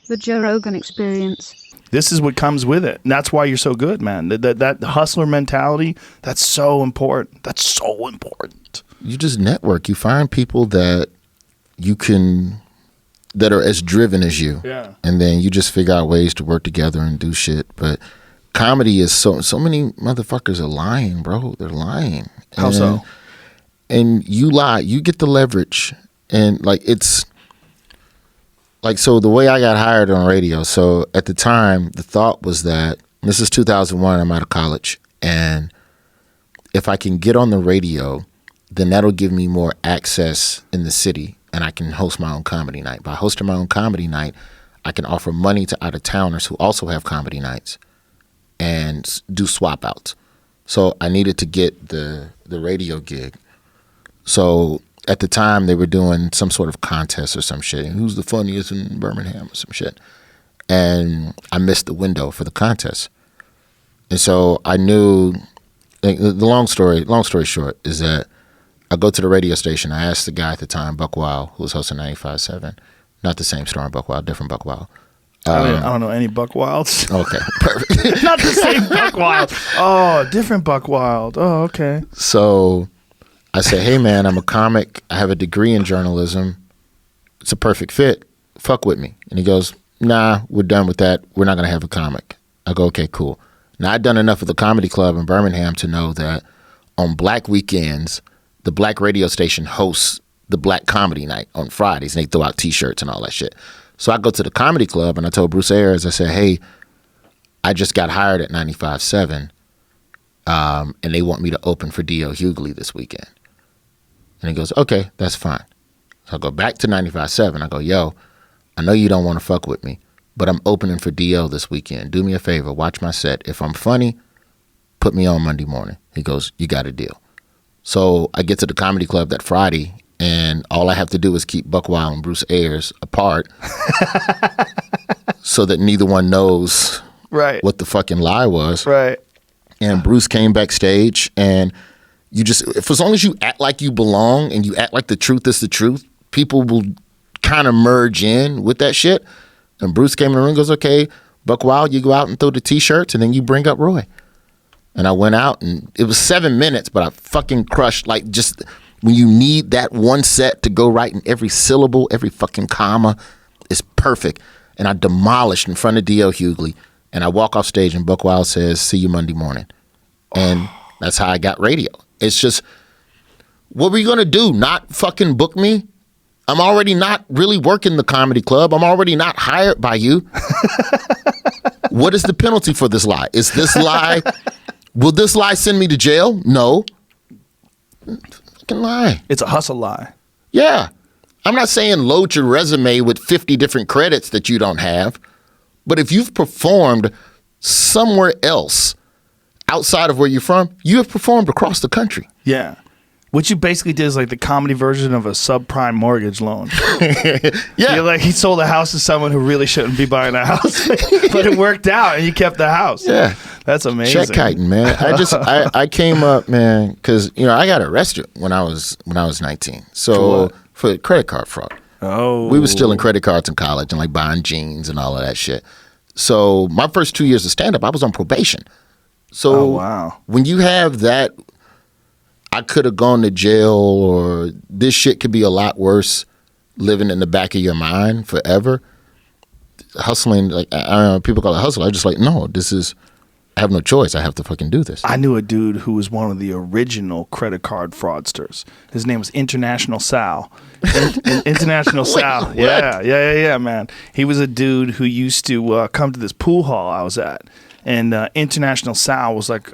The Joe Rogan Experience. This is what comes with it. And that's why you're so good, man. That hustler mentality, that's so important. That's so important. You just network. You find people that that are as driven as you. Yeah. And then you just figure out ways to work together and do shit. But comedy is so many motherfuckers are lying, bro. They're lying. How so? And you lie. You get the leverage. And so the way I got hired on radio, so at the time, the thought was that, this is 2001, I'm out of college, and if I can get on the radio, then that'll give me more access in the city, and I can host my own comedy night. By hosting my own comedy night, I can offer money to out-of-towners who also have comedy nights and do swap outs. So I needed to get the radio gig. So at the time, they were doing some sort of contest or some shit. Who's the funniest in Birmingham or some shit? And I missed the window for the contest. And so I knew, the long story short is that I go to the radio station. I asked the guy at the time, Buck Wild, who was hosting 95.7. Not the same store in Buck Wild, different Buck Wild. I don't know any Buck Wilds. Okay, perfect. Not the same Buck Wild. Oh, different Buck Wild. Oh, okay. So I said, hey, man, I'm a comic. I have a degree in journalism. It's a perfect fit. Fuck with me. And he goes, nah, we're done with that. We're not going to have a comic. I go, okay, cool. Now, I'd done enough of the comedy club in Birmingham to know that on Black weekends, the Black radio station hosts the Black comedy night on Fridays, and they throw out T-shirts and all that shit. So I go to the comedy club, and I told Bruce Ayers, I said, hey, I just got hired at 95.7, and they want me to open for D.L. Hughley this weekend. And he goes, okay, that's fine. So I go back to 95.7. I go, yo, I know you don't want to fuck with me, but I'm opening for DL this weekend. Do me a favor, watch my set. If I'm funny, put me on Monday morning. He goes, you got a deal. So I get to the comedy club that Friday, and all I have to do is keep Buck Wild and Bruce Ayers apart so that neither one knows what the fucking lie was. Right. And Bruce came backstage, and you just, if as long as you act like you belong and you act like the truth is the truth, people will kind of merge in with that shit. And Bruce came in the room and goes, okay, Buck Wild, you go out and throw the T-shirts, and then you bring up Roy. And I went out, and it was 7 minutes, but I fucking crushed. Like, just when you need that one set to go right in every syllable, every fucking comma is perfect. And I demolished in front of D.L. Hughley. And I walk off stage, and Buck Wild says, see you Monday morning. And that's how I got radio. It's just, what were you going to do? Not fucking book me? I'm already not really working the comedy club. I'm already not hired by you. What is the penalty for this lie? Is this lie, will this lie send me to jail? No. Fucking lie. It's a hustle lie. Yeah. I'm not saying load your resume with 50 different credits that you don't have, but if you've performed somewhere else outside of where you're from, you have performed across the country. Yeah. What you basically did is like the comedy version of a subprime mortgage loan. Yeah. You're like, he sold a house to someone who really shouldn't be buying a house, but it worked out and you kept the house. Yeah. That's amazing. Check kiting, man. I came up, man, because, I got arrested when I was 19. So for credit card fraud. Oh. We were stealing credit cards in college and like buying jeans and all of that shit. So my first 2 years of stand-up, I was on probation. So wow. When you have that, I could have gone to jail, or this shit could be a lot worse living in the back of your mind forever. Hustling, like, I don't know, people call it hustle. I just like, no, I have no choice. I have to fucking do this. I knew a dude who was one of the original credit card fraudsters. His name was International Sal. International Sal. What? Yeah, man. He was a dude who used to come to this pool hall I was at. And International Sal was like,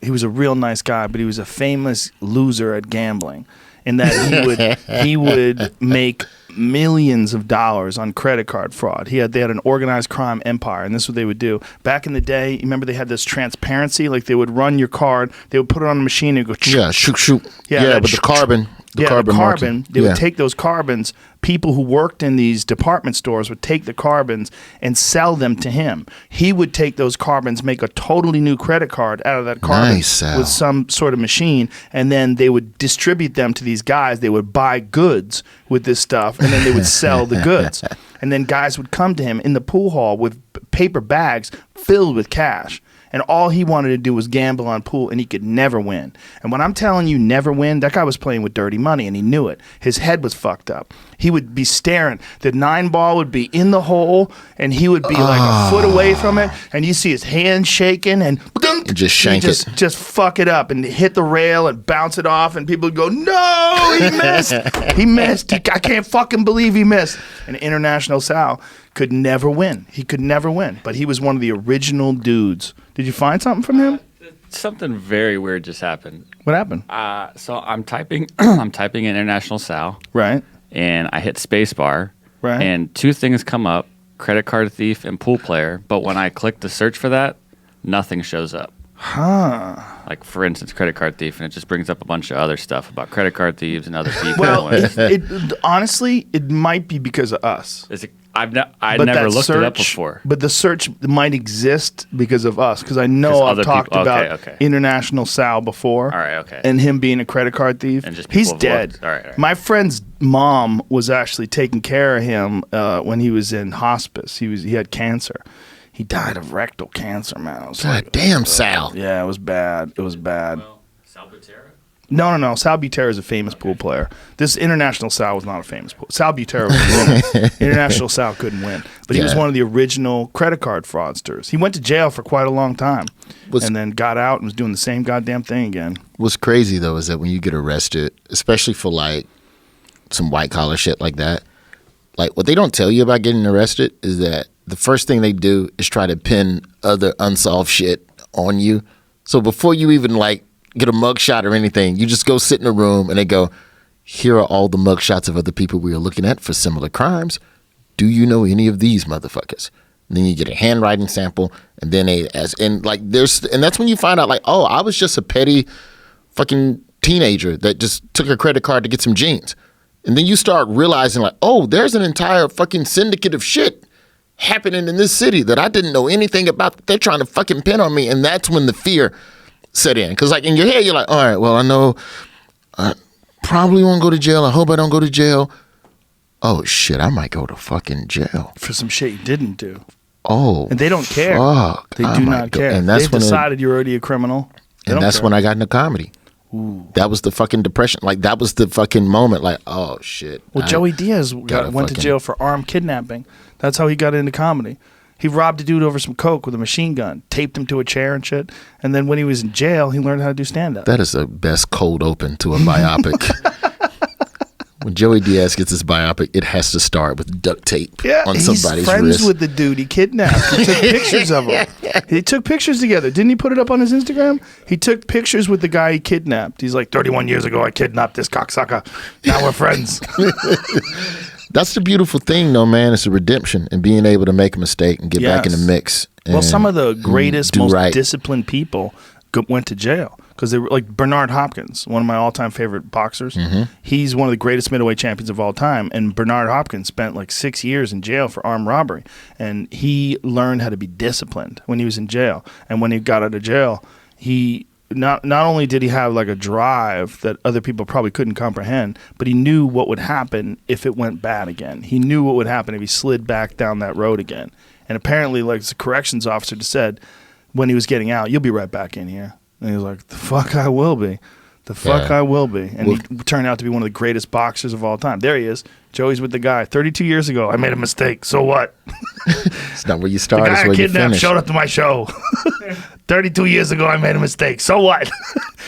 he was a real nice guy, but he was a famous loser at gambling. In that he would make millions of dollars on credit card fraud. They had an organized crime empire, and this is what they would do. Back in the day, you remember they had this transparency, like they would run your card, they would put it on a machine and go, yeah, shoot. Yeah, but the carbon. The carbon. They would take those carbons. People who worked in these department stores would take the carbons and sell them to him. He would take those carbons, make a totally new credit card out of that carbon with some sort of machine, and then they would distribute them to these guys. They would buy goods with this stuff, and then they would sell the goods. And then guys would come to him in the pool hall with paper bags filled with cash. And all he wanted to do was gamble on pool, and he could never win. And when I'm telling you never win, that guy was playing with dirty money, and he knew it. His head was fucked up. He would be staring. The 9-ball would be in the hole, and he would be like a foot away from it, and you see his hand shaking, and just shank it. Just fuck it up and hit the rail and bounce it off, and people would go, no, he missed. He missed. I can't fucking believe he missed. And International Sal could never win. He could never win. But he was one of the original dudes. Did you find something from him? Something very weird just happened. What happened? So I'm typing I'm typing in International Sal, Right. and I hit spacebar, Right. and two things come up: credit card thief and pool player. But when I click to search for that, nothing shows up. Like, for instance, credit card thief, and it just brings up a bunch of other stuff about credit card thieves and other people. Well, honestly, it might be because of us. I'd But never that looked it up before. But the search might exist because of us. Because I know 'Cause I've other talked people- about okay. International Sal before. All right, okay. And him being a credit card thief. And just He's people have dead. looked. All right. My friend's mom was actually taking care of him when he was in hospice. He had cancer. He died of rectal cancer, man. I was God like, damn, Sal. yeah, it was bad. It was bad. Sal Butera? No. Sal Butera is a famous pool player. This International Sal was not a famous pool. Sal Butera was a winner. International Sal couldn't win. But he was Yeah. one of the original credit card fraudsters. He went to jail for quite a long time and then got out and was doing the same goddamn thing again. What's crazy though is that when you get arrested, especially for like some white collar shit like that, like what they don't tell you about getting arrested is that the first thing they do is try to pin other unsolved shit on you. So before you even like get a mugshot or anything, you just go sit in a room and they go, here are all the mugshots of other people we are looking at for similar crimes. Do you know any of these motherfuckers? And then you get a handwriting sample, and then and that's when you find out like, oh, I was just a petty fucking teenager that just took a credit card to get some jeans. And then you start realizing like, oh, there's an entire fucking syndicate of shit happening in this city that I didn't know anything about that they're trying to fucking pin on me. And that's when the fear set in. Because like in your head, you're like, all right, well, I know I probably won't go to jail. I hope I don't go to jail. Oh, shit, I might go to fucking jail. For some shit you didn't do. Oh, And they don't care. fuck, They I do might not go- care. And that's They've when decided you're already a criminal. and that's when I got into comedy. That was the fucking depression. Like that was the fucking moment. Like, oh shit. Well, Joey Diaz went to jail for armed kidnapping. That's how he got into comedy. He robbed a dude over some coke with a machine gun, taped him to a chair and shit. And then when he was in jail, he learned how to do stand-up. That is the best cold open to a biopic. When Joey Diaz gets his biopic, it has to start with duct tape on somebody's he's friends wrist. with the dude he kidnapped. He took pictures of him. He took pictures together. Didn't he put it up on his Instagram? He took pictures with the guy he kidnapped. He's like, 31 years ago, I kidnapped this cocksucker. Now we're friends. That's the beautiful thing, though, man. It's a redemption and being able to make a mistake and get back in the Yes. mix. Well, some of the and greatest, do most right. disciplined people went to jail because they were like Bernard Hopkins, one of my all-time favorite boxers. Mm-hmm. He's one of the greatest middleweight champions of all time, and Bernard Hopkins spent like 6 years in jail for armed robbery, and he learned how to be disciplined when he was in jail. And when he got out of jail, he not only did he have like a drive that other people probably couldn't comprehend, but he knew what would happen if it went bad again. He knew what would happen if he slid back down that road again. And apparently, like the corrections officer just said when he was getting out, "You'll be right back in here." And he was like, "The fuck I will be. The fuck I will be." And he turned out to be one of the greatest boxers of all time. There he is. Joey's with the guy. 32 years ago, I made a mistake. So what? It's not where you The start, guy it's I where you kidnapped finish. showed up to my show. 32 years ago, I made a mistake. So what?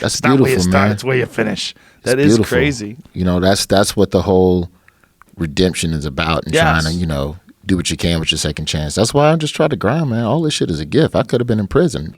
That's It's not where you beautiful, start, man. it's where you finish. It's That is beautiful. crazy. You know, that's what the whole redemption is about, and Yes. trying to, you know, do what you can with your second chance. That's why I just try to grind, man. All this shit is a gift. I could have been in prison.